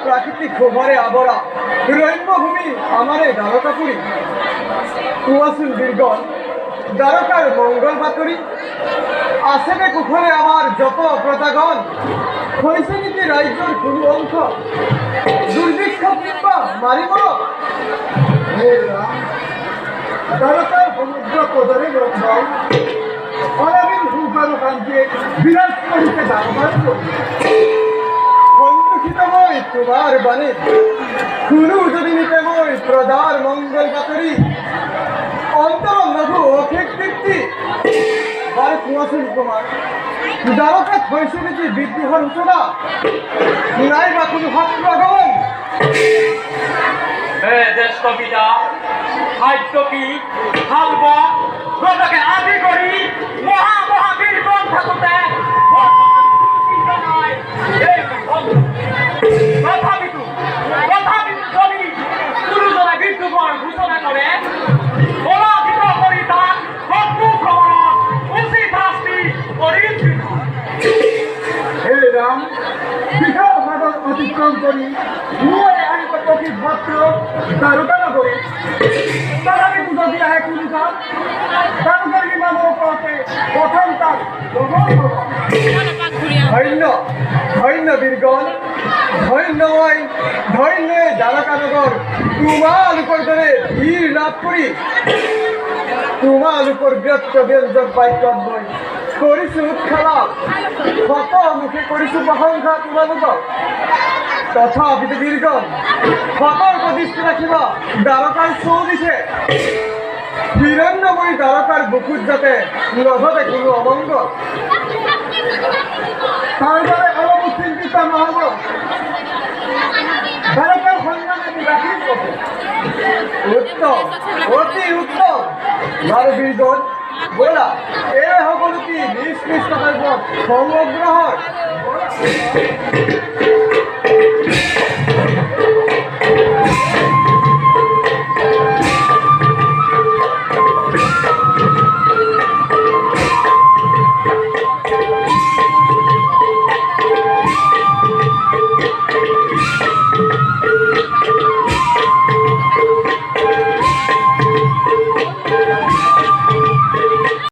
প্রাকৃতিক খোভারে আবরা রম্যভূমি আমারে দ্বারকাপুরী কুয়াশুল বীরগণ দ্বারকার মঙ্গল বাতরি আসেবে কুখরে আমার যত প্রজাগণ হয়েছে নীতি রাজ্যের কোনো অংশ দুর্ভিক্ষ কিংবা মারিব দ্বারকার সমুদ্র পদরে রক্ষণ অনাবিল হুঙ্কার কান্তি বিরাট করিতে দারবার করি মই তোমার বাণী গুরু যদি নিতে মই প্রদার মঙ্গল বাতরি অন্তর লঘু অখেক তৃপ্তি বারে কুয়াশুল কুমার দ্বারকা হয়েছে নাকি বিদ্রোহর সূচনা নাই বা কোনো হাত্র আগমন দেশ কবিতা সাহিত্য কি হালবা প্রজাকে আদি করি মহা মহাবীর গ্রন্থ থাকতে ঘোষণা করে পরাজিত পরিধান শত্রু ভ্রমণ উচিত শাস্তি হে রাম বিশাল সাগর অতিক্রম করি মাত্র দ্বারকা নগরে তারাকে পুজো দিয়া হে কুলিকা দ্বারকার বিমান পথে প্রথম তার ধৈন্য ধৈন্য বীরগণ ধৈন্যময় ধৈন্য দ্বারকা নগর তোমার উপর ধরে বীর লাভ করি তোমার উপর ব্যক্ত ব্যঞ্জক বাক্যন্বয় করিছো উৎখালা কত মুখে করিছো প্রশংসা তোমার তথাপি বীরগণ সতর্ক দৃষ্টি রাখিবা দ্বারকার চৌদিশে হিরণ্যময়ী দ্বারকার বুকুর যাতে নঘটে কোনো অমঙ্গল তারপরে অলপ চিন্তিত নহব দ্বারকার সন্ধানে রাখিব উত্তম অতি উত্তম আর বীরগণ বলা এই সকলো কি নিজ নিজ সমগ্র